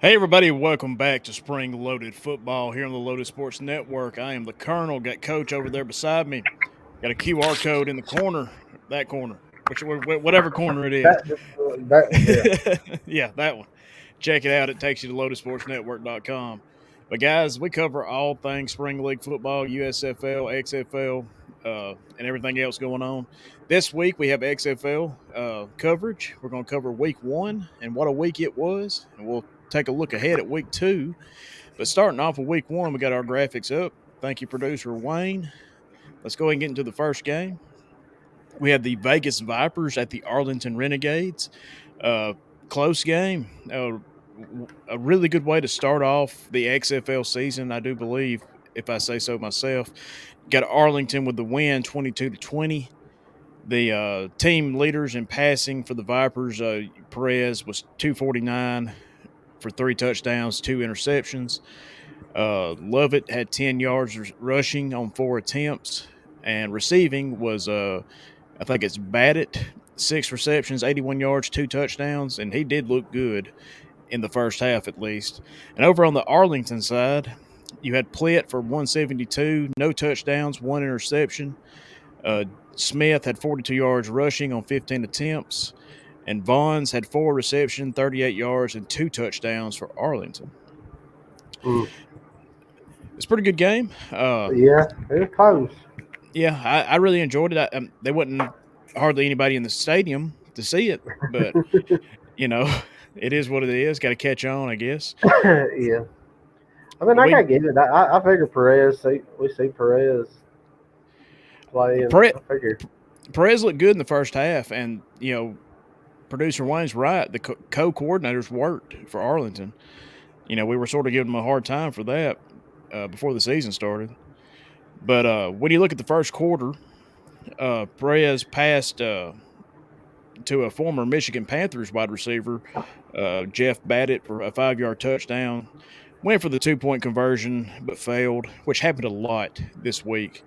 Hey everybody, welcome back to Spring Loaded Football here on the Loaded Sports Network. I am the Colonel, got Coach over there beside me. Got a QR code in the corner, that corner, whatever corner it is. Yeah. Yeah, that one. Check it out. It takes you to loadedsportsnetwork.com. But guys, we cover all things Spring League football, USFL, XFL, and everything else going on. This week we have XFL coverage. We're going to cover week one and what a week it was, and we'll take a look ahead at week two. But starting off with week one, we got our graphics up. Thank you, producer Wayne. Let's go ahead and get into the first game. We have the Vegas Vipers at the Arlington Renegades. Uh, Close game. A really good way to start off the XFL season, I do believe, if I say so myself. Got Arlington with the win, 22-20. The team leaders in passing for the Vipers, Perez was 249 for 3 touchdowns, 2 interceptions. Lovett had 10 yards rushing on 4 attempts, and receiving was I think it's Badditt, 6 receptions, 81 yards, 2 touchdowns, and he did look good in the first half at least. And over on the Arlington side, you had Plitt for 172, no touchdowns, 1 interception. Uh, Smith had 42 yards rushing on 15 attempts, and Vaughns had 4 receptions, 38 yards, and 2 touchdowns for Arlington. Mm. It's a pretty good game. Yeah, it was close. Yeah, I really enjoyed it. There wasn't hardly anybody in the stadium to see it, but you know, it is what it is. Got to catch on, I guess. Yeah. I mean, But I got to give it. I figure we see Perez play, and Perez, I figure, Perez looked good in the first half, and producer Wayne's right. The co-coordinators worked for Arlington. We were sort of giving them a hard time for that before the season started. But when you look at the first quarter, Perez passed to a former Michigan Panthers wide receiver, Jeff Badditt, for a 5 yard touchdown. Went for the 2 point conversion, but failed, which happened a lot this week.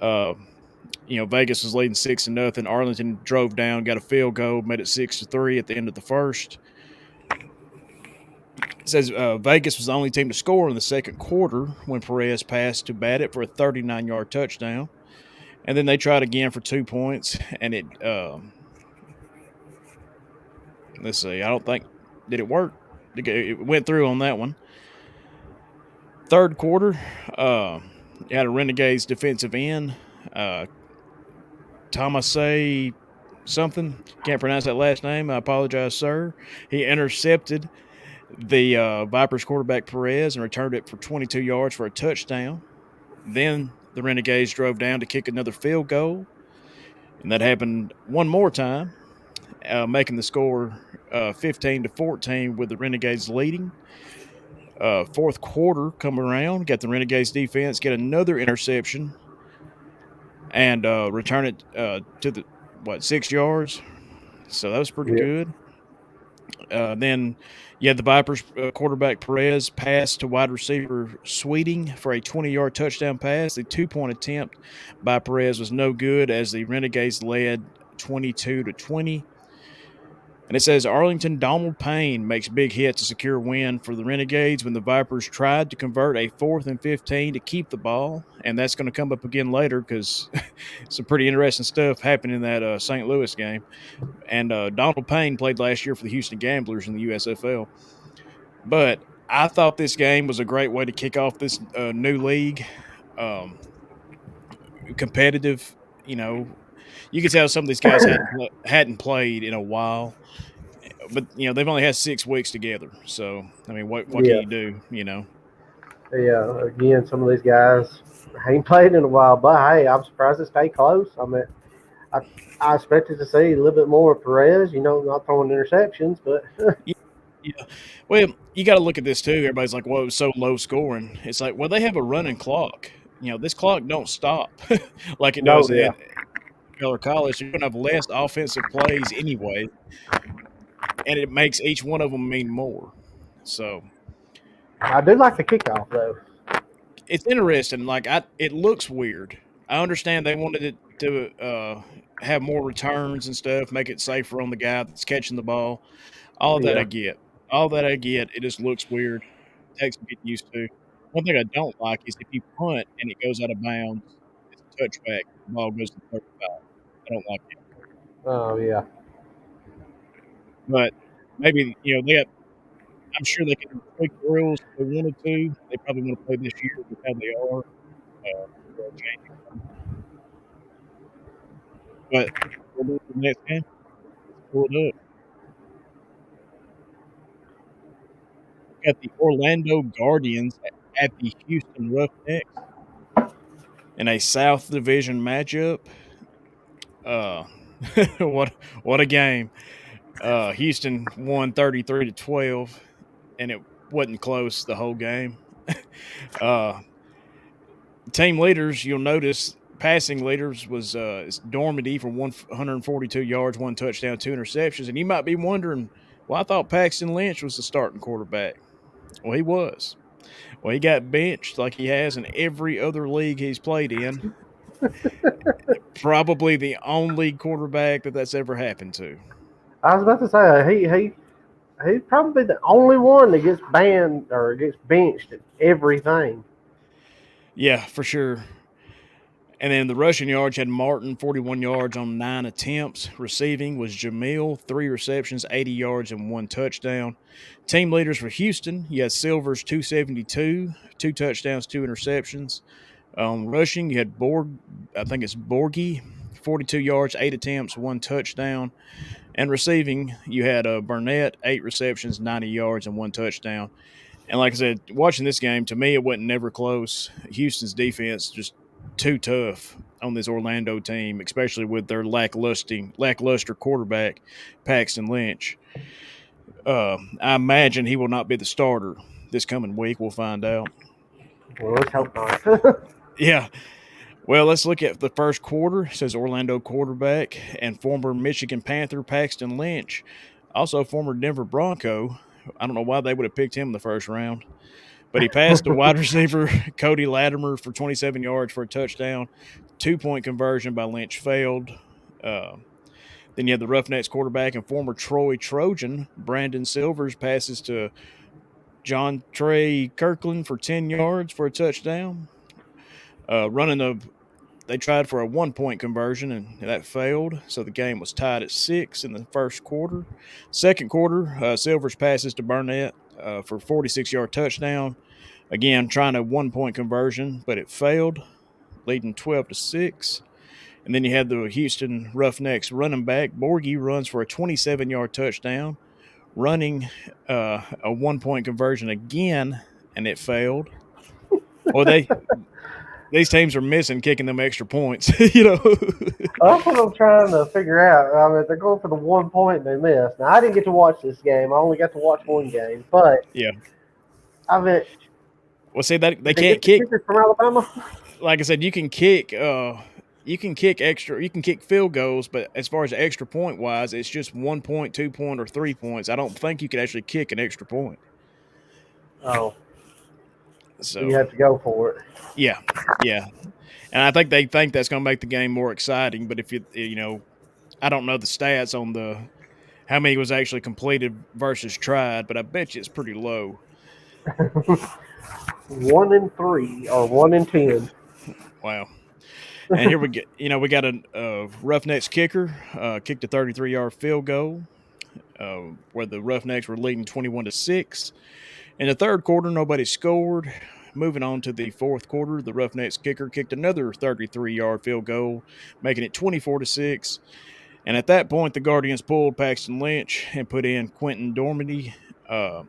Uh, Vegas was leading 6-0. Arlington drove down, got a field goal, made it 6-3 at the end of the first. It says Vegas was the only team to score in the second quarter when Perez passed to Badditt for a 39-yard touchdown. And then they tried again for 2 points, and let's see, I don't think, did it work? It went through on that one. Third quarter, you had a Renegades defensive end, uh, Thomasay something. Can't pronounce that last name. I apologize, sir. He intercepted the Vipers quarterback Perez and returned it for 22 yards for a touchdown. Then the Renegades drove down to kick another field goal, and that happened one more time, making the score 15-14 with the Renegades leading. Fourth quarter come around, got the Renegades defense get another interception and return it to the 6 yards. So that was pretty yeah, good. Then you had the Vipers quarterback Perez pass to wide receiver Sweeting for a 20-yard touchdown pass. The 2 point attempt by Perez was no good as the Renegades led 22-20. And it says Arlington Donald Payne makes big hit to secure win for the Renegades when the Vipers tried to convert a 4th and 15 to keep the ball. And that's going to come up again later because some pretty interesting stuff happened in that St. Louis game. And Donald Payne played last year for the Houston Gamblers in the USFL. But I thought this game was a great way to kick off this new league. Um, Competitive, you know, you could tell some of these guys hadn't played in a while, but they've only had 6 weeks together. So I mean, what can yeah, you do? yeah. Again, some of these guys ain't played in a while, but hey, I'm surprised it stayed close. I mean, I, I expected to see a little bit more of Perez. Not throwing interceptions, but Yeah, yeah. Well, you got to look at this too. Everybody's like, "Well, it was so low scoring." It's like, well, they have a running clock. This clock don't stop like it no, does yeah. in or college. You're gonna have less offensive plays anyway, and it makes each one of them mean more. So I do like the kickoff though. it's interesting. Like it looks weird. I understand they wanted it to have more returns and stuff, make it safer on the guy that's catching the ball. All of that I Yeah, get. all that I get, it just looks weird. Takes some getting used to. One thing I don't like is if you punt and it goes out of bounds, it's a touchback. The ball goes to 35. I don't like it. Oh yeah. But maybe they got. I'm sure they can tweak the rules if they wanted to. They probably want to play this year with how they are. They'll change it. But we'll do it for the next game. Let's pull it up. Got the Orlando Guardians at the Houston Roughnecks in a South Division matchup. Uh, what a game! Houston won 33-12, and it wasn't close the whole game. Uh, team leaders, you'll notice passing leaders was Dormady for 142 yards, one touchdown, two interceptions. And you might be wondering, well, I thought Paxton Lynch was the starting quarterback. Well, he was. Well, he got benched like he has in every other league he's played in. Probably the only quarterback that's ever happened to. I was about to say he's probably the only one that gets banned or gets benched at everything. Yeah, for sure. And then the rushing yards had Martin, 41 yards on 9 attempts. Receiving was Jamil, 3 receptions, 80 yards, and one touchdown. Team leaders for Houston, you had Silvers, 272, 2 touchdowns, 2 interceptions. Rushing, you had I think it's Borgie, 42 yards, 8 attempts, one touchdown. And receiving, you had Burnett, 8 receptions, 90 yards, and one touchdown. And like I said, watching this game, to me, it wasn't never close. Houston's defense just too tough on this Orlando team, especially with their lackluster quarterback, Paxton Lynch. I imagine he will not be the starter this coming week. We'll find out. Well, let's hope not. Yeah. Well, let's look at the first quarter. It says Orlando quarterback and former Michigan Panther Paxton Lynch, also former Denver Bronco. I don't know why they would have picked him in the first round. But he passed the wide receiver Cody Latimer for 27 yards for a touchdown. 2 point conversion by Lynch failed. Uh, then you had the Roughnecks quarterback and former Troy Trojan Brandon Silvers passes to John Trey Kirkland for 10 yards for a touchdown. Running they tried for a 1 point conversion and that failed. So the game was tied at 6 in the first quarter. Second quarter, Silvers passes to Burnett for 46-yard touchdown. Again, trying a 1 point conversion, but it failed, leading 12-6. And then you had the Houston Roughnecks running back. Borgie runs for a 27-yard touchdown, running a 1 point conversion again, and it failed. Well, these teams are missing kicking them extra points, That's what I'm trying to figure out. I mean, they're going for the 1 point and they missed. Now, I didn't get to watch this game. I only got to watch one game. But, Yeah. I mean, Well, see that they did they can't get the kick. kickers from Alabama? Like I said, you can kick. You can kick extra. You can kick field goals, but as far as extra point wise, it's just 1 point, 2 point, or 3 points. I don't think you could actually kick an extra point. Oh, you So have to go for it. yeah, yeah, and I think they think that's going to make the game more exciting. But if I don't know the stats on the how many was actually completed versus tried, but I bet you it's pretty low. 1-3 or 1-10. Wow. And here we get, we got a Roughnecks kicker kicked a 33-yard field goal where the Roughnecks were leading 21-6. In the third quarter, nobody scored. Moving on to the fourth quarter, the Roughnecks kicker kicked another 33-yard field goal, making it 24-6. And at that point, the Guardians pulled Paxton Lynch and put in Quentin Dormady, uh,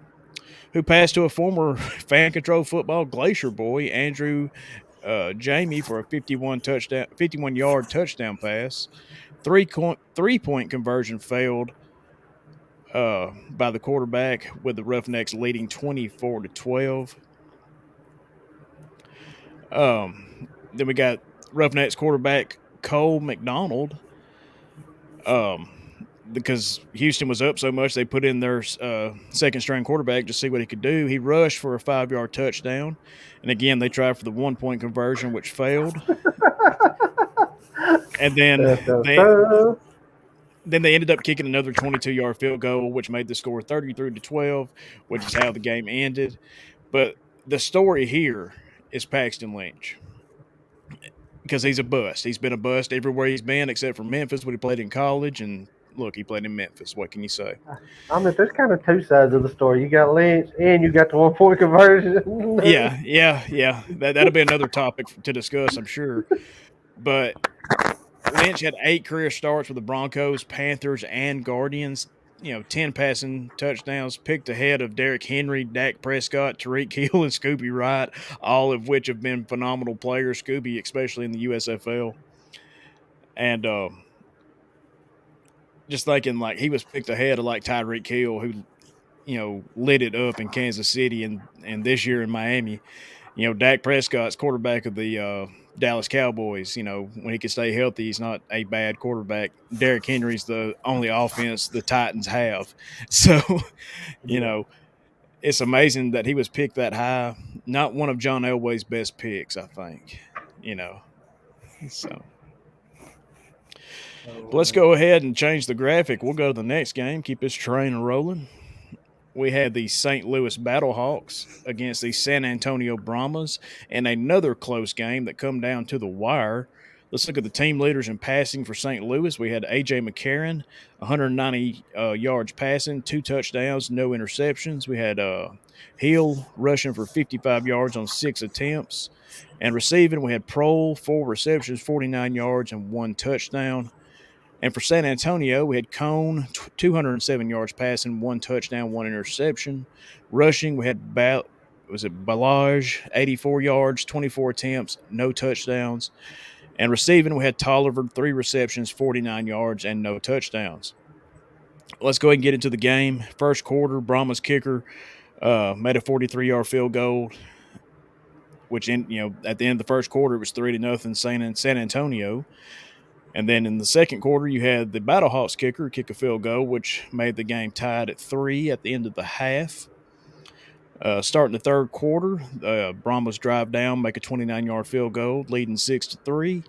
who passed to a former fan control football Glacier boy, Andrew Jamie, for a 51-yard touchdown pass. 3 point conversion failed by the quarterback, with the Roughnecks leading 24-12. Then we got Roughnecks quarterback Cole McDonald. Because Houston was up so much, they put in their second string quarterback to see what he could do. He rushed for a 5-yard touchdown. And again, they tried for the 1 point conversion, which failed. And then then they ended up kicking another 22-yard field goal, which made the score 33-12, which is how the game ended. But the story here is Paxton Lynch because he's a bust. He's been a bust everywhere he's been except for Memphis when he played in college. And look, he played in Memphis. What can you say? I mean, there's kind of two sides of the story. You got Lynch and you got the 1 point conversion. Yeah. That'll be another topic to discuss, I'm sure. But Lynch had 8 career starts with the Broncos, Panthers, and Guardians. 10 passing touchdowns, picked ahead of Derrick Henry, Dak Prescott, Tariq Hill, and Scooby Wright, all of which have been phenomenal players. Scooby, especially in the USFL. And just thinking, like, he was picked ahead of, like, Tyreek Hill, who, lit it up in Kansas City and this year in Miami. Dak Prescott's quarterback of the Dallas Cowboys. When he can stay healthy, he's not a bad quarterback. Derrick Henry's the only offense the Titans have. So, you Yeah. know, it's amazing that he was picked that high. Not one of John Elway's best picks, I think. You know, so. But let's So, go ahead and change the graphic. We'll go to the next game. Keep this train rolling. We had the St. Louis Battlehawks against the San Antonio Brahmas and another close game that come down to the wire. Let's look at the team leaders in passing for St. Louis. We had A.J. McCarron, 190 yards passing, 2 touchdowns, no interceptions. We had Hill rushing for 55 yards on 6 attempts. And receiving, we had Prohl, 4 receptions, 49 yards, and 1 touchdown. And for San Antonio, we had Cone, 207 yards passing, 1 touchdown, 1 interception. Rushing, we had was it Balaj, 84 yards, 24 attempts, no touchdowns. And receiving, we had Tolliver, 3 receptions, 49 yards, and no touchdowns. Let's go ahead and get into the game. First quarter, Brahma's kicker made a 43-yard field goal, which at the end of the first quarter, it was 3-0 San Antonio. And then in the second quarter, you had the Battlehawks kicker kick a field goal, which made the game tied at 3 at the end of the half. Starting the third quarter, Brahmas drive down, make a 29-yard field goal, leading 6-3.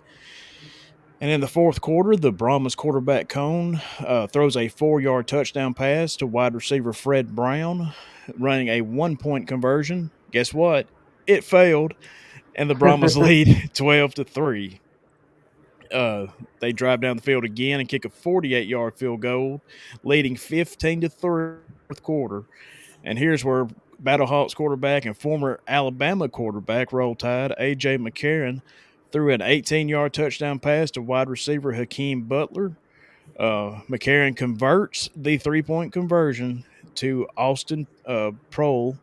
And in the fourth quarter, the Brahmas quarterback Cone throws a 4-yard touchdown pass to wide receiver Fred Brown, running a 1 point conversion. Guess what? It failed, and the Brahmas lead 12-3. Uh, they drive down the field again and kick a 48-yard field goal, leading 15-3 in the fourth quarter. And here's where Battlehawks quarterback and former Alabama quarterback Roll Tide A.J. McCarron threw an 18-yard touchdown pass to wide receiver Hakeem Butler. McCarron converts the 3 point conversion to Austin Prohl,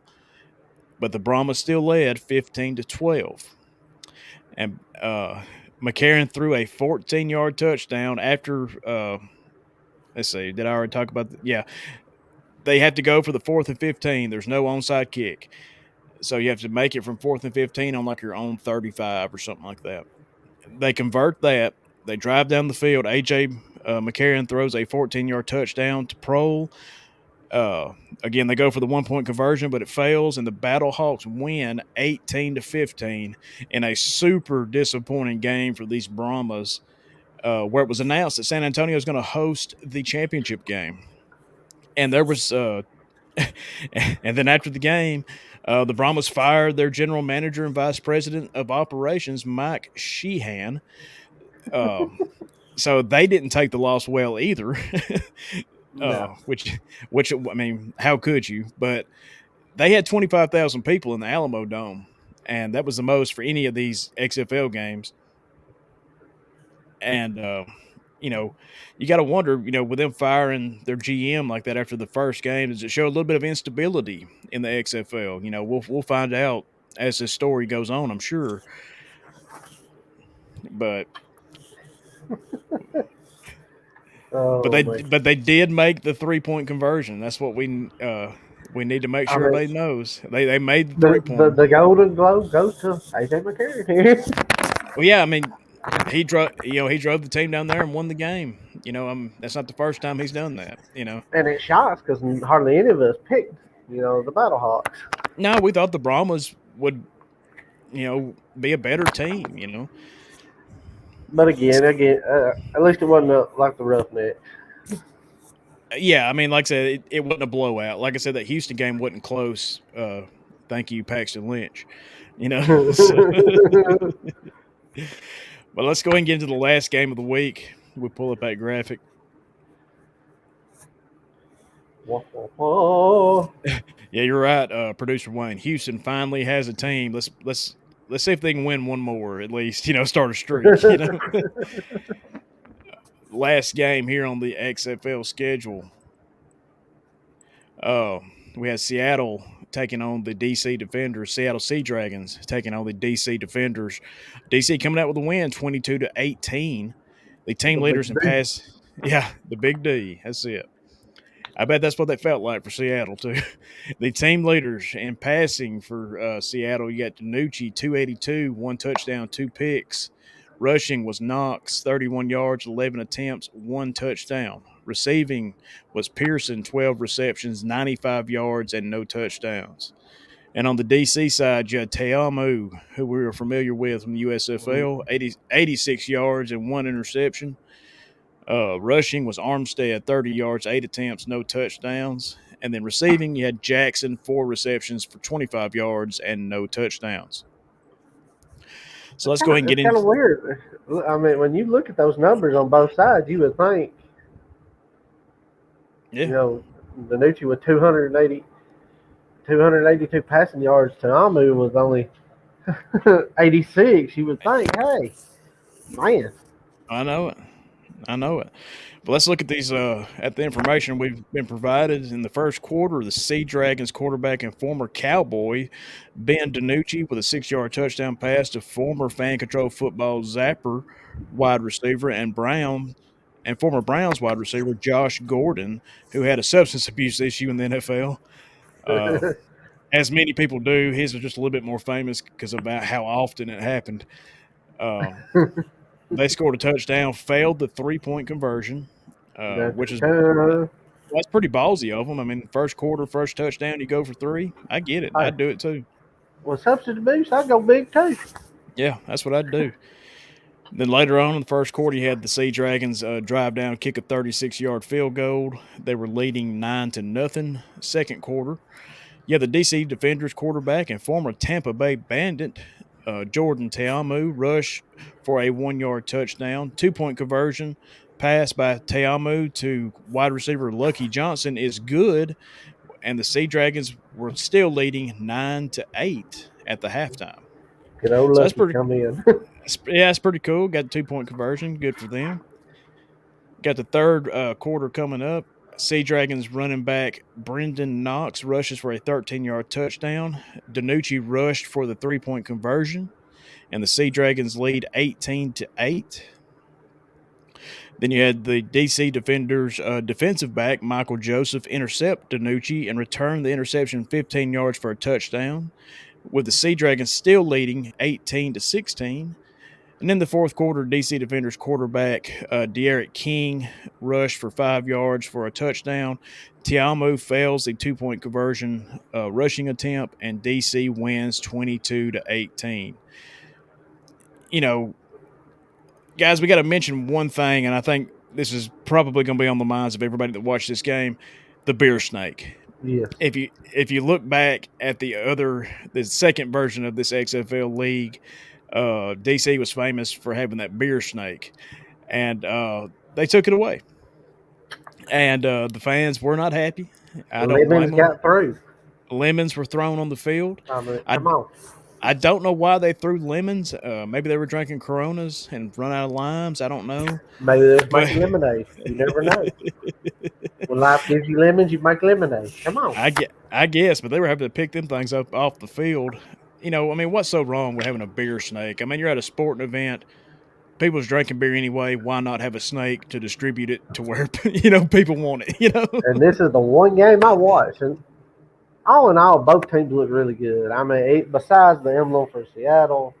but the Brahmas still led 15-12. And McCarron threw a 14-yard touchdown after. Let's see, did I already talk about? Yeah, they have to go for the 4th and 15. There's no onside kick, so you have to make it from 4th and 15 on like your own 35 or something like that. They convert that. They drive down the field. AJ McCarron throws a 14-yard touchdown to Prohl. Uh, Again, they go for the 1 point conversion, but it fails, and the Battlehawks win 18-15 in a super disappointing game for these Brahmas, where it was announced that San Antonio is going to host the championship game. And there was, and then after the game, the Brahmas fired their general manager and vice president of operations, Mike Sheehan. Uh, so they didn't take the loss well either. no. Which I mean, how could you? But they had 25,000 people in the Alamo Dome, and that was the most for any of these XFL games. And you know, you got to wonder, with them firing their GM like that after the first game, does it show a little bit of instability in the XFL? We'll find out as this story goes on, I'm sure. But Oh man. but they did make the 3 point conversion. That's what we need to make I sure mean, everybody knows. They made the the 3 pointer. the Golden Globe goes to AJ McCarron. Well, yeah, I mean, he drove the team down there and won the game. That's not the first time he's done that. And it shocks because hardly any of us picked, the Battlehawks. No, we thought the Brahmas would be a better team. But again, at least it wasn't like the Roughnecks. Yeah, I mean, like I said, it wasn't a blowout. Like I said, that Houston game wasn't close. Thank you, Paxton Lynch. You know, so but let's go ahead and get into the last game of the week. We'll pull up that graphic. Wah, wah, wah. Yeah, you're right, producer Wayne. Houston finally has a team. Let's see if they can win one more at least. Start a streak. Last game here on the XFL schedule. Uh, we had Seattle taking on the DC Defenders. Seattle Sea Dragons taking on the DC Defenders. DC coming out with a win, 22-18. The team The big leaders in D. pass. Yeah, the big D. That's it. I bet that's what that felt like for Seattle too. The team leaders in passing for Seattle, you got Danucci, 282, one touchdown, two picks. Rushing was Knox, 31 yards, 11 attempts, one touchdown. Receiving was Pearson, 12 receptions, 95 yards, and no touchdowns. And on the DC side, you had Teamu, who we were familiar with from the USFL, 86 yards and one interception. Rushing was Armstead, 30 yards, eight attempts, no touchdowns. And then receiving, you had Jackson, four receptions for 25 yards and no touchdowns. So let's go ahead and get It's kind into of weird. I mean, when you look at those numbers on both sides, you would think, you yeah. know, Danucci with 282 passing yards to Amu was only 86. You would think, hey, man. I know it. I know it. But let's look at these at the information we've been provided in the first quarter. The Sea Dragons quarterback and former Cowboy Ben DiNucci with a 6-yard touchdown pass to former Fan Control Football Zapper wide receiver and former Browns wide receiver Josh Gordon, who had a substance abuse issue in the NFL. Uh, as many people do, his was just a little bit more famous because about how often it happened. Um, they scored a touchdown, failed the 3-point conversion, which is Hey, that's pretty ballsy of them. I mean, first quarter, first touchdown, you go for three. I get it. I'd do it too. well, substitute boost, I'd go big too. Yeah, that's what I'd do. Then later on in the first quarter, you had the Sea Dragons drive down, kick a 36-yard field goal. They were leading 9-0. Second quarter, yeah, the DC Defenders quarterback and former Tampa Bay Bandit Jordan Teamu rushed for a 1-yard touchdown. 2-point conversion pass by Teamu to wide receiver Lucky Johnson is good, and the Sea Dragons were still leading 9-8 at the halftime. Good old So that's Lucky pretty. come in. Yeah, that's pretty cool. Got a 2-point conversion. Good for them. Got the third quarter coming up. Sea Dragons running back Brendan Knox rushes for a 13-yard touchdown. Danucci rushed for the 3-point conversion, and the Sea Dragons lead 18-8. Then you had the DC Defenders defensive back Michael Joseph intercept Danucci and return the interception 15 yards for a touchdown, with the Sea Dragons still leading 18-16. And in the fourth quarter, DC Defenders quarterback De'Aaron King rushed for 5 yards for a touchdown. Tiamu fails the 2-point conversion rushing attempt, and DC wins 22-18. You know, guys, we got to mention one thing, and I think this is probably going to be on the minds of everybody that watched this game: the beer snake. Yes. If you look back at the second version of this XFL league, DC was famous for having that beer snake, and they took it away, and the fans were not happy. I don't Lemons blame them. got through. Lemons were thrown on the field. I mean, I come on. I don't know why they threw lemons. Maybe they were drinking Coronas and run out of limes. I don't know, Maybe they're but making lemonade. You never know. When life gives you lemons, you make lemonade. Come on. I guess, but they were having to pick them things up off the field. I mean, what's so wrong with having a beer snake? I mean, you're at a sporting event. People's drinking beer anyway. Why not have a snake to distribute it to where people want it? And this is the one game I watched. And all in all, both teams look really good. I mean, besides the emblem for Seattle,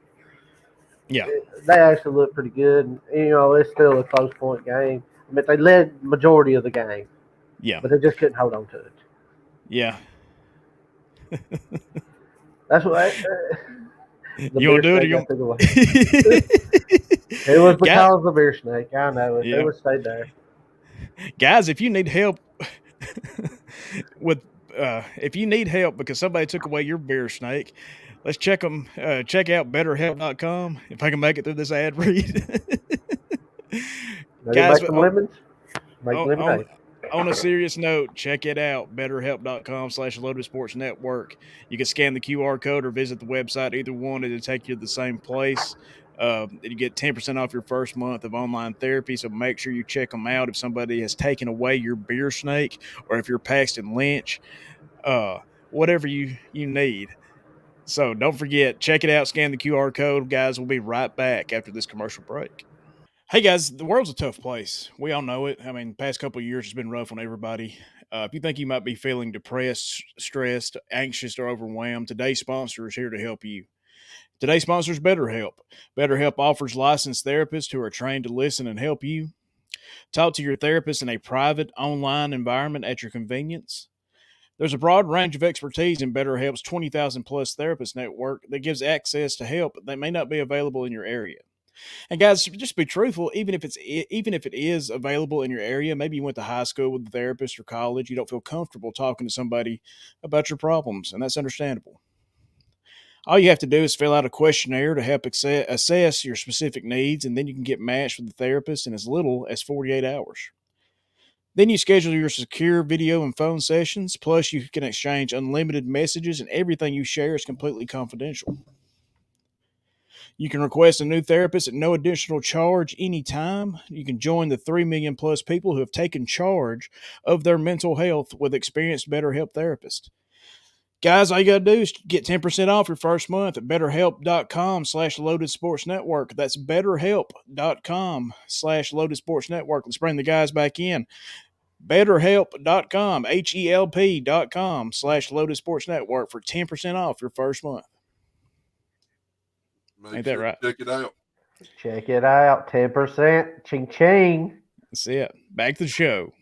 Yeah, they actually look pretty good. And, it's still a close point game. I mean, they led majority of the game, yeah, but they just couldn't hold on to it. yeah. That's what the You want beer to do it? Or snake you got to go away. want... It was Guy, because of the beer snake. I know. If they yeah. would stayed there. Guys, if you need help with if you need help because somebody took away your beer snake, let's check them. Check out BetterHelp.com. If I can make it through this ad read, Maybe guys. make some lemons, make On lemonade. on a serious note, check it out. BetterHelp.com/Loaded Sports Network. You can scan the QR code or visit the website. Either one, it'll take you to the same place. You get 10% off your first month of online therapy. So make sure you check them out. If somebody has taken away your beer snake, or if you're Paxton Lynch, uh, whatever you need. So don't forget, check it out. Scan the QR code, guys. We'll be right back after this commercial break. Hey guys, the world's a tough place. We all know it. I mean, past couple of years has been rough on everybody. If you think you might be feeling depressed, stressed, anxious, or overwhelmed, today's sponsor is here to help you. Today's sponsor is BetterHelp. BetterHelp offers licensed therapists who are trained to listen and help you. Talk to your therapist in a private, online environment at your convenience. There's a broad range of expertise in BetterHelp's 20,000 plus therapist network that gives access to help that may not be available in your area. And guys, just be truthful. Even if it is available in your area, maybe you went to high school with a therapist or college, you don't feel comfortable talking to somebody about your problems, and that's understandable. All you have to do is fill out a questionnaire to help assess your specific needs, and then you can get matched with a therapist in as little as 48 hours. Then you schedule your secure video and phone sessions, plus you can exchange unlimited messages, and everything you share is completely confidential. You can request a new therapist at no additional charge anytime. You can join the 3 million plus people who have taken charge of their mental health with experienced BetterHelp therapists. Guys, all you got to do is get 10% off your first month at betterhelp.com/loaded sports network. That's betterhelp.com/loaded sports network. Let's bring the guys back in. Betterhelp.com, HELP.com/loaded sports network for 10% off your first month. Make Ain't that sure right? to check it out. Check it out, 10%, ching ching. That's it. Back to the show.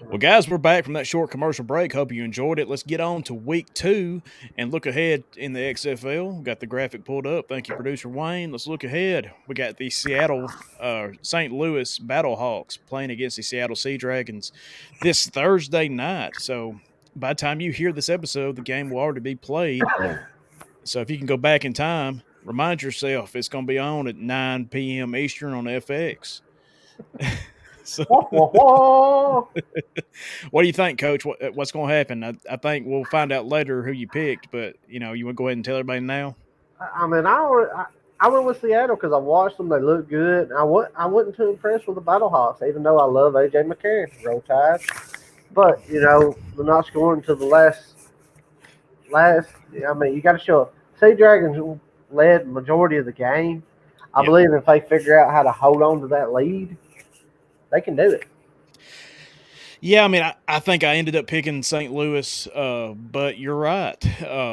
Well, guys, we're back from that short commercial break. Hope you enjoyed it. Let's get on to week 2 and look ahead in the XFL. Got the graphic pulled up. Thank you, producer Wayne. Let's look ahead. We got the St. Louis Battlehawks playing against the Seattle Sea Dragons this Thursday night. So by the time you hear this episode, the game will already be played. So if you can go back in time, remind yourself it's going to be on at 9 p.m. Eastern on FX. So, Wah, wah, wah. what do you think, Coach? What's going to happen? I think we'll find out later who you picked, but you want to go ahead and tell everybody now. I mean, I went with Seattle because I watched them. They look good. I wasn't too impressed with the Battlehawks, even though I love AJ McCarron. Roll Tide. But they're not scoring to the last. I mean, you got to show up. Sea Dragons led majority of the game. I Yeah. believe if they figure out how to hold on to that lead, they can do it. Yeah, I mean, I think I ended up picking St. Louis, but you're right.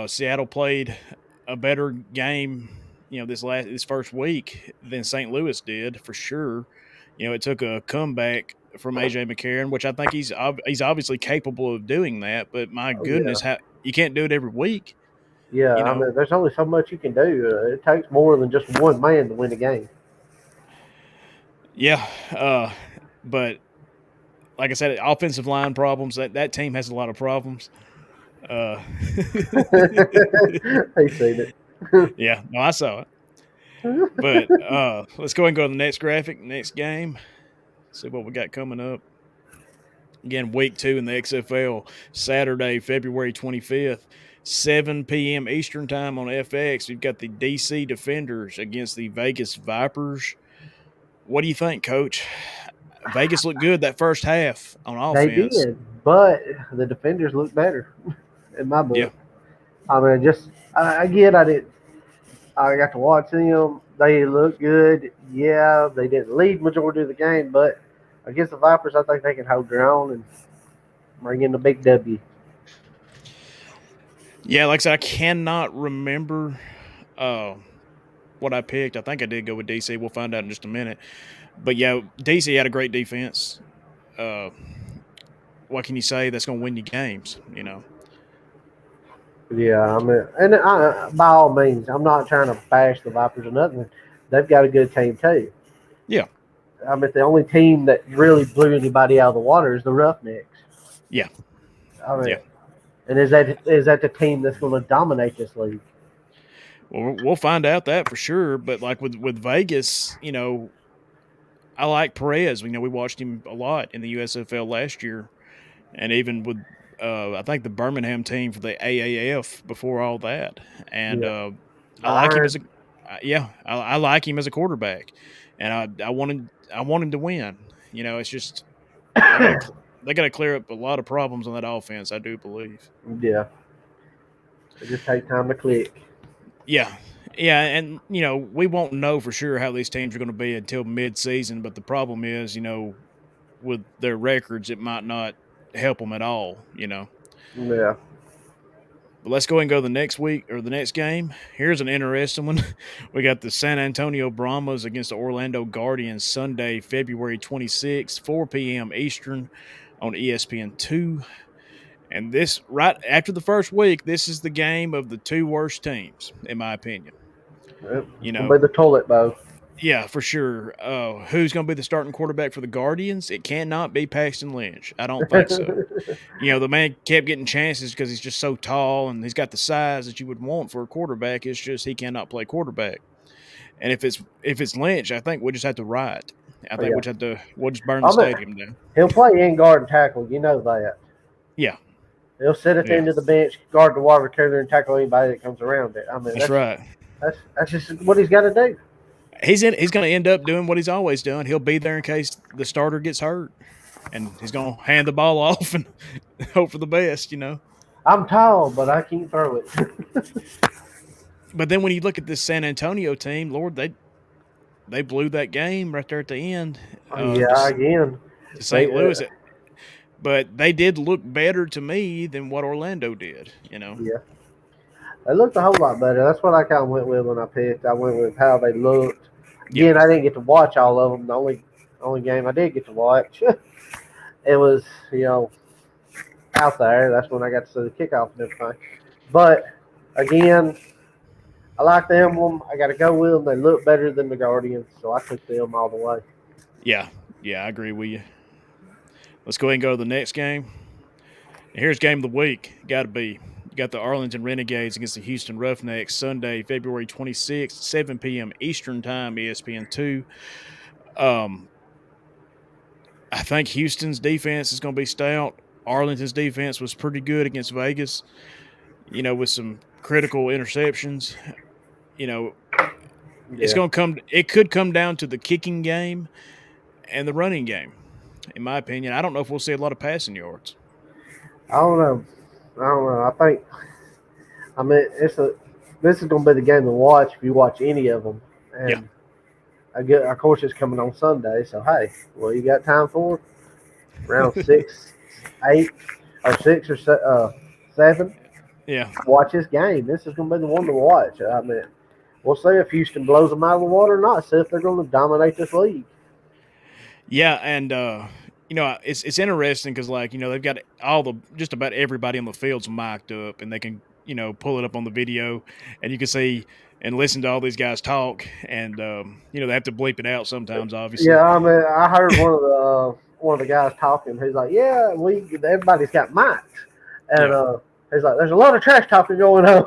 Seattle played a better game, this first week than St. Louis did for sure. It took a comeback from AJ McCarron, which I think he's obviously capable of doing that. But my Oh yeah, goodness, how you can't do it every week, yeah. you I know? mean, there's only so much you can do. It takes more than just one man to win a game. Yeah, but like I said, offensive line problems. That team has a lot of problems. Uh, They seen it. yeah, no, I saw it. But let's go ahead and go to the next graphic, next game. See what we got coming up. Again, week 2 in the XFL, Saturday, February 25th, 7 p.m. Eastern Time on FX. We've got the DC Defenders against the Vegas Vipers. What do you think, Coach? Vegas looked good that first half on They offense. did, but the defenders look better in my Yeah. book. I mean, just again, I did. I got to watch them. They look good. Yeah, they didn't lead majority of the game, but against the Vipers, I think they can hold their own and bring in the big W. Yeah, like I said, I cannot remember uh, what I picked. I think I did go with DC. We'll find out in just a minute. But yeah, DC had a great defense. Uh, what can you say that's going to win you games? Yeah, I mean, and by all means, I'm not trying to bash the Vipers or nothing. They've got a good team too. Yeah. I mean, the only team that really blew anybody out of the water is the Roughnecks. Yeah, I mean, yeah. and is that the team that's going to dominate this league? Well, we'll find out that for sure. But like with Vegas, I like Perez. We watched him a lot in the USFL last year, and even with I think the Birmingham team for the AAF before all that. And Yeah, I the like him as Iron. a yeah, I like him as a quarterback, and I want him to win. It's just they got to they got to clear up a lot of problems on that offense. I do believe. Yeah, it just take time to click. Yeah. Yeah, and we won't know for sure how these teams are going to be until mid-season, but the problem is, with their records it might not help them at all. Yeah, But let's go ahead and go to the next week or the next game. Here's an interesting one. We got the San Antonio Brahmas against the Orlando Guardians Sunday, February 26th, 4 p.m. Eastern on ESPN2. And this right after the first week, this is the game of the two worst teams in my opinion. it's You gonna be know, the toilet bowl. Yeah, for sure. Who's going to be the starting quarterback for the Guardians? It cannot be Paxton Lynch. I don't think so. The man kept getting chances because he's just so tall and he's got the size that you would want for a quarterback. It's just he cannot play quarterback. And if it's Lynch, I think we just have to ride. I Oh think yeah, we'll just burn the I mean, stadium down. he'll play in guard and tackle. You know that. Yeah, He'll sit at the yeah, end of the bench, guard the water cooler, and tackle anybody that comes around it. I mean, that's right. that's just what he's got to do. He's going to end up doing what he's always done. He'll be there in case the starter gets hurt, and he's going to hand the ball off and hope for the best. I'm tall, but I can't throw it. But then when you look at this San Antonio team, Lord, they blew that game right there at the end, Yeah, again, to they St. Louis. But they did look better to me than what Orlando did. yeah, they looked a whole lot better. That's what I kind of went with when I picked. I went with how they looked. Yeah, Again, I didn't get to watch all of them. The only game I did get to watch, it was out there. That's when I got to see the kickoff and everything. But again, I like the emblem. I got to go with them. They look better than the Guardians, so I took them all the way. yeah, yeah. I agree with you. Let's go ahead and go to the next game. Here's game of the week. Got to be. You got the Arlington Renegades against the Houston Roughnecks Sunday, February 26th, 7 p.m. Eastern Time, ESPN2. Um, I think Houston's defense is going to be stout. Arlington's defense was pretty good against Vegas, with some critical interceptions. You know, Yeah, it could come down to the kicking game and the running game. In my opinion, I don't know if we'll see a lot of passing yards. I don't know. I don't know. I mean, this is going to be the game to watch if you watch any of them. Yeah, And of course, it's coming on Sunday. So hey, well, you got time for it? Around 6, 8, or 6 or 7. yeah, Watch this game. This is going to be the one to watch. I mean, we'll see if Houston blows them out of the water or not. See if they're going to dominate this league. yeah, and it's interesting because they've got all the just about everybody on the field's mic'd up, and they can pull it up on the video, and you can see and listen to all these guys talk, and they have to bleep it out sometimes, Yeah, obviously. I mean, I heard one of the guys talking. He's like, "Yeah, everybody's got mics," and Yeah, he's like, "There's a lot of trash talking going on."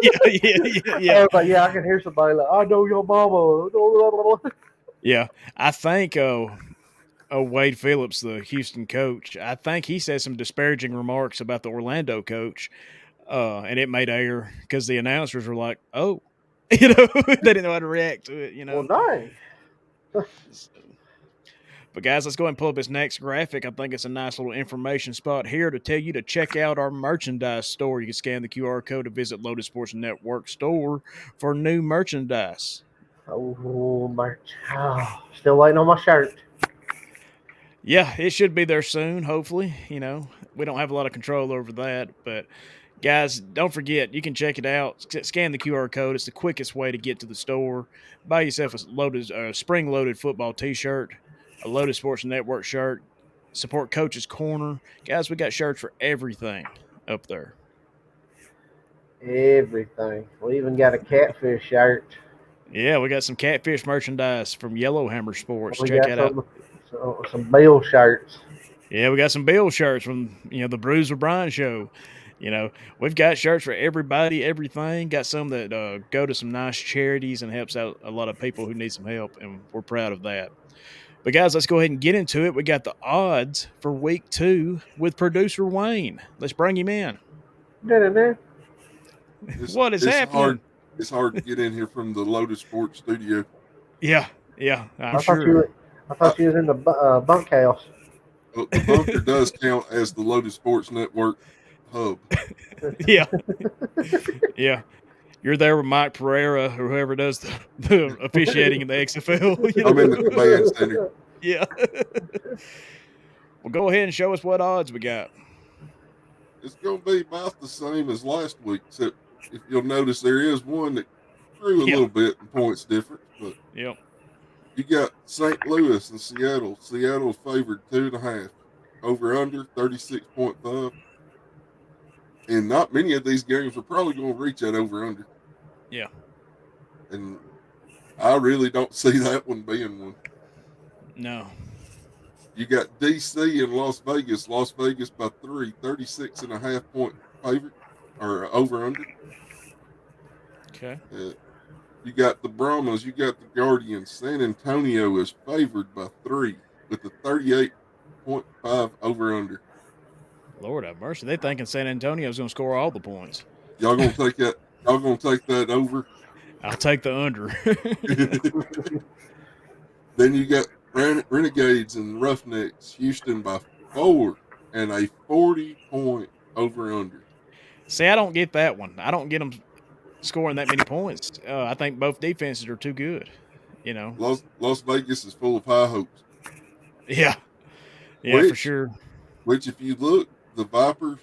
yeah, yeah, yeah, I yeah. was like, "Yeah, I can hear somebody like, I know your mama." Yeah. I think Wade Phillips, the Houston coach, I think he said some disparaging remarks about the Orlando coach, and it made air because the announcers were like, "Oh," they didn't know how to react to it. Well, dang. So, but guys, let's go ahead and pull up this next graphic. I think it's a nice little information spot here to tell you to check out our merchandise store. You can scan the QR code to visit Lotus Sports Network store for new merchandise. Oh, my. Still waiting on my shirt. Yeah, it should be there soon, hopefully. We don't have a lot of control over that, but guys, don't forget, you can check it out. Scan the QR code. It's the quickest way to get to the store. Buy yourself a spring loaded football t shirt, a Lotus Sports Network shirt. Support Coach's Corner. Guys, we got shirts for everything up there. Everything. We even got a catfish shirt. Yeah, we got some catfish merchandise from Yellowhammer Sports. We Check got that out. some Bill shirts. Yeah, we got some Bill shirts from the Bruise with Brian show. We've got shirts for everybody, everything. Got some that go to some nice charities and helps out a lot of people who need some help, and we're proud of that. But guys, let's go ahead and get into it. We got the odds for week 2 with producer Wayne. Let's bring him in. Da-da-da. It's What is it's hard happening? it's hard to get in here from the Lotus Sports studio. Yeah, yeah, I'm I thought you sure. were, I Uh, thought you was in the bunkhouse. the bunker does count as the Lotus Sports Network hub. Yeah, yeah. You're there with Mike Pereira or whoever does the officiating in the XFL. I'm in the command center. Yeah. Well, go ahead and show us what odds we got. It's going to be about the same as last week, except if you'll notice, there is one that grew a Yeah. little bit in points difference. But Yep. you got St. Louis and Seattle. Seattle favored 2.5. Over under 36.5. And not many of these games are probably going to reach that over under. Yeah. And I really don't see that one being one. No. You got DC and Las Vegas. Las Vegas by 3, 36.5 point favorite or over under. Okay. You got the Brahmas. You got the Guardians. San Antonio is favored by 3 with the 38.5 over under. Lord have mercy. They thinking San Antonio's going to score all the points. Y'all gonna take that? Y'all gonna take that over? I'll take the under. Then you got Renegades and Roughnecks. Houston by 4 and a 40-point over under. See, I don't get that one. I don't get them scoring that many points. I think both defenses are too good. Las Vegas is full of high hopes. Yeah. Yeah, for sure. Which, if you look, the Vipers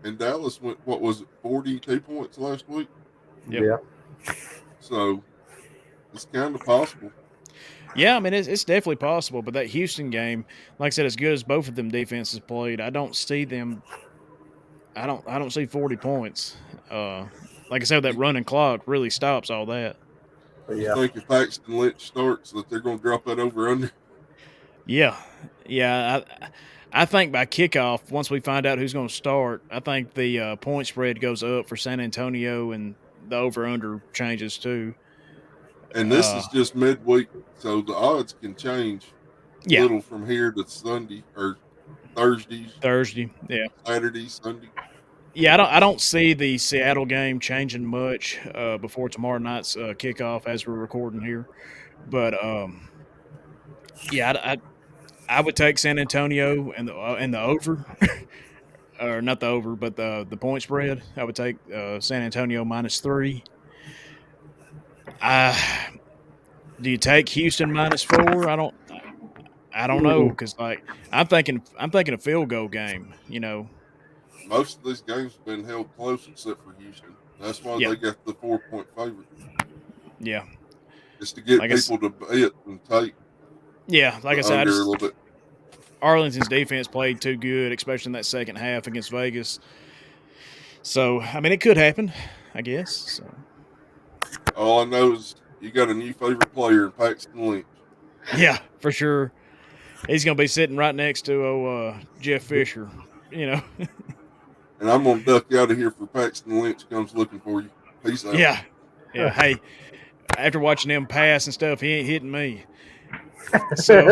and Dallas went, what was it, 42 points last week? Yep. Yeah. So it's kind of possible. Yeah, I mean it's definitely possible, but that Houston game, like I said, as good as both of them defenses played, I don't see them. I don't see 40 points. Like I said, that running clock really stops all that. You think if Paxton Lynch starts that they're going to drop that over under? Yeah. I think by kickoff, once we find out who's going to start, I think the point spread goes up for San Antonio and the over under changes too. And this is just midweek, so the odds can change a little from here to Sunday or Thursday, yeah, Saturday, Sunday. Yeah, I don't see the Seattle game changing much before tomorrow night's kickoff as we're recording here, but yeah, I would take San Antonio and the over, or not the over, but the point spread. I would take San Antonio -3. Do you take Houston -4? I don't know, because like I'm thinking a field goal game. Most of these games have been held close except for Houston. That's why they got the 4-point favorite. Yeah, just to get people to bet and take. Yeah, like I said, a little bit. Arlington's defense played too good, especially in that second half against Vegas. So, I mean, it could happen, I guess. So. All I know is you got a new favorite player in Paxton Lynch. Yeah, for sure. He's going to be sitting right next to Jeff Fisher, And I'm going to duck out of here for Paxton Lynch comes looking for you. Peace out. Yeah. Yeah. Hey, after watching him pass and stuff, he ain't hitting me. So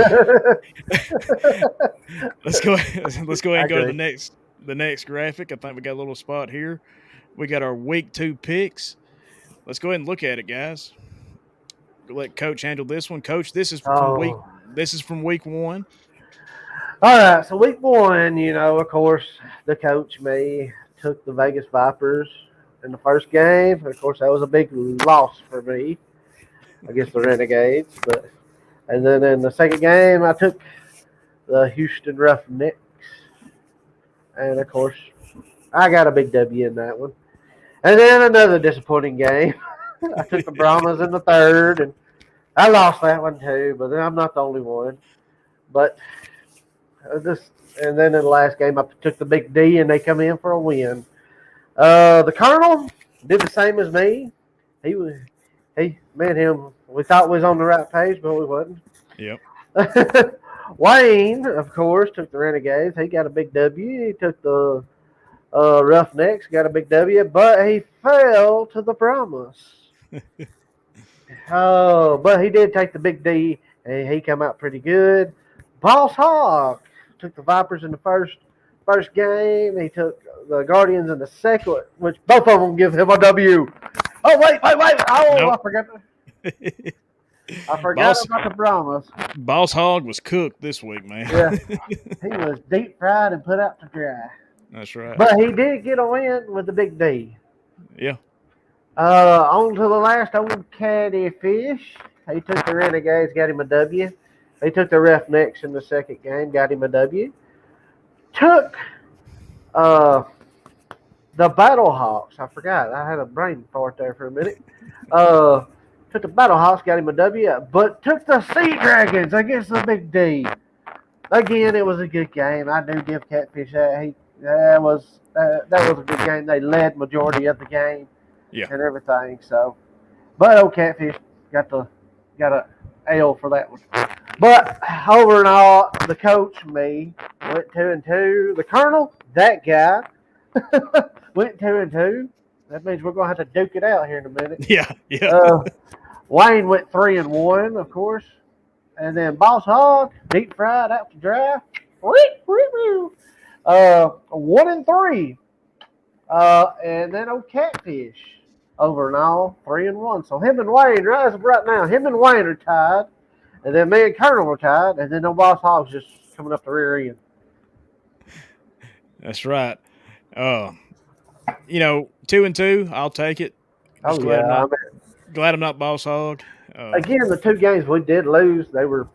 let's go ahead and go to the next graphic. I think we got a little spot here. We got our week 2 picks. Let's go ahead and look at it, guys. Let Coach handle this one. Coach, this is from week 1. All right, so week 1, of course, the coach, me, took the Vegas Vipers in the first game. Of course, that was a big loss for me against the Renegades. And then in the second game, I took the Houston Roughnecks. And, of course, I got a big W in that one. And then another disappointing game. I took the Brahmas in the third, and I lost that one too, but I'm not the only one. But and then in the last game, I took the Big D, and they come in for a win. The Colonel did the same as me. me and him, we thought we was on the right page, but we wasn't. Yep. Wayne, of course, took the Renegades. He got a big W. He took the Roughnecks, got a big W, but he fell to the Brahmas. Oh, but he did take the big D, and he come out pretty good. Boss Hogg took the Vipers in the first game. He took the Guardians in the second, which both of them give him a W. Oh wait! Oh, Nope. I forgot Boss about the Brahmas. Boss Hog was cooked this week, man. Yeah, he was deep fried and put out to dry. That's right. But he did get a win with the big D. Yeah. On to the last old Catfish. He took the Renegades, got him a W. He took the Roughnecks in the second game, got him a W. Took the Battlehawks. I forgot. I had a brain fart there for a minute. Took the Battlehawks, got him a W. But took the Sea Dragons against the Big D. Again, it was a good game. I do give Catfish that. That was a good game. They led majority of the game. Yeah. And everything. So, but old Catfish got a L for that one. But over and all, the coach me went 2-2. The Colonel, that guy, went 2-2. That means we're gonna have to duke it out here in a minute. Yeah. Wayne went 3-1, of course, and then Boss Hog, deep fried out to dry. 1-3. And then old Catfish. Over and all, 3-1. So him and Wayne, right now, him and Wayne are tied. And then me and Colonel are tied. And then no Boss Hog's just coming up the rear end. That's right. 2-2, I'll take it. Oh, Glad I'm not Boss Hog. Again, the two games we did lose, they were,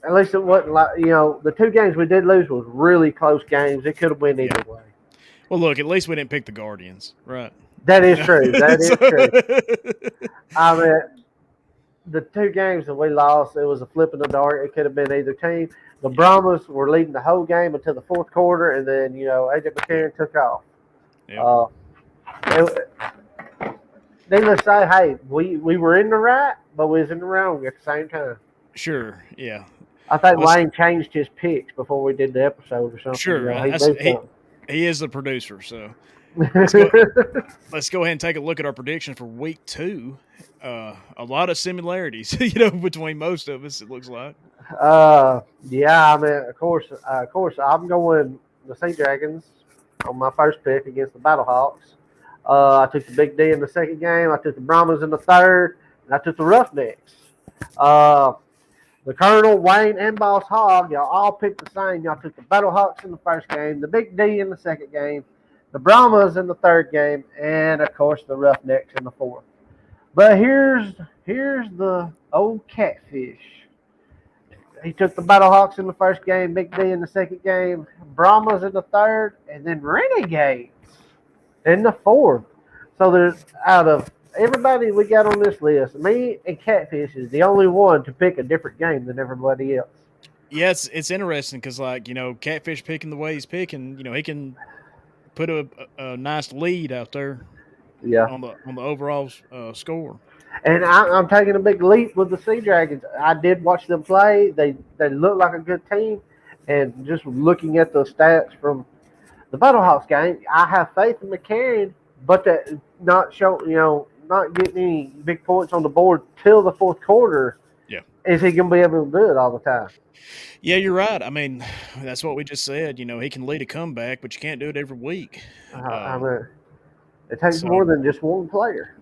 at least it wasn't like, the two games we did lose was really close games. It could have went either way. Well, look, at least we didn't pick the Guardians, right? That is true. True. I mean, the two games that we lost, it was a flip in the dark. It could have been either team. The Brahmas were leading the whole game until the fourth quarter, and then, AJ McCarron took off. Needless to say, hey, we were in the right, but we was in the wrong at the same time. Sure, yeah. I think Wayne changed his picks before we did the episode or something. Sure, he is the producer, so let's go ahead and take a look at our prediction for week 2. A lot of similarities, between most of us. It looks like. Yeah. I mean, of course, I'm going the Sea Dragons on my first pick against the Battlehawks. I took the Big D in the second game. I took the Brahmas in the third, and I took the Roughnecks. The Colonel, Wayne, and Boss Hog, y'all all picked the same. Y'all took the Battlehawks in the first game, the Big D in the second game, the Brahmas in the third game, and of course the Roughnecks in the fourth. But here's the old Catfish. He took the Battlehawks in the first game, Big D in the second game, Brahmas in the third, and then Renegades in the fourth. So there's, out of everybody we got on this list, me and Catfish is the only one to pick a different game than everybody else. Yeah, it's interesting because, Catfish picking the way he's picking, he can put a nice lead out there. Yeah. On the overall score. And I'm taking a big leap with the Sea Dragons. I did watch them play. They look like a good team. And just looking at the stats from the Battlehawks game, I have faith in McCarron, but that not getting any big points on the board till the fourth quarter. Yeah. Is he going to be able to do it all the time? Yeah, you're right. I mean, that's what we just said. He can lead a comeback, but you can't do it every week. It takes more than just one player.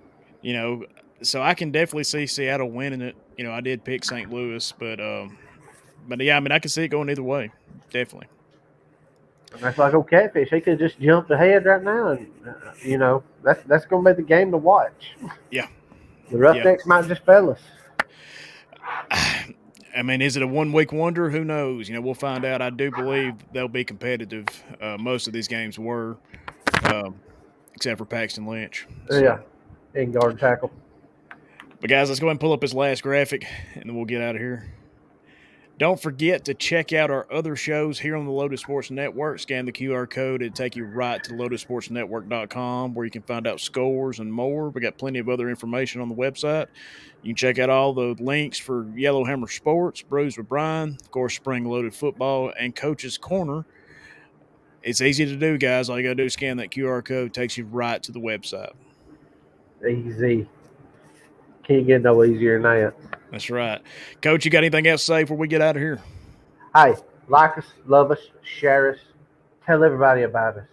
So I can definitely see Seattle winning it. I did pick St. Louis, but yeah, I mean, I can see it going either way. Definitely. And that's like old Catfish. He could just jump ahead right now, and that's going to be the game to watch. Yeah. The Roughnecks might just fail us. I mean, is it a 1 week wonder? Who knows? We'll find out. I do believe they'll be competitive. Most of these games were, except for Paxton Lynch. So. Yeah, in guard tackle. But guys, let's go ahead and pull up his last graphic, and then we'll get out of here. Don't forget to check out our other shows here on the Lotus Sports Network. Scan the QR code. It'll take you right to lotusportsnetwork.com where you can find out scores and more. We got plenty of other information on the website. You can check out all the links for Yellowhammer Sports, Brews with Brian, of course, Spring Loaded Football, and Coach's Corner. It's easy to do, guys. All you got to do is scan that QR code. It takes you right to the website. Easy. Can't get no easier than that. That's right. Coach, you got anything else to say before we get out of here? Hey, like us, love us, share us, tell everybody about us.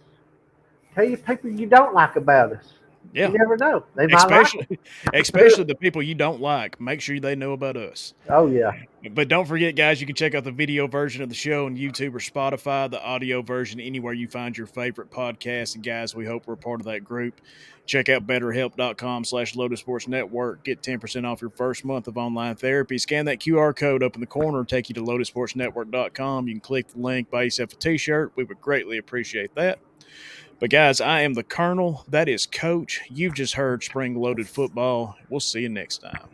Tell your people you don't like about us. Yeah. You never know. They might like it. Especially the people you don't like. Make sure they know about us. Oh, yeah. But don't forget, guys, you can check out the video version of the show on YouTube or Spotify, the audio version anywhere you find your favorite podcast. And, guys, we hope we're part of that group. Check out betterhelp.com/Lotus Sports Network. Get 10% off your first month of online therapy. Scan that QR code up in the corner, take you to lotusportsnetwork.com. You can click the link, buy yourself a t-shirt. We would greatly appreciate that. But, guys, I am the Colonel. That is Coach. You've just heard Spring Loaded Football. We'll see you next time.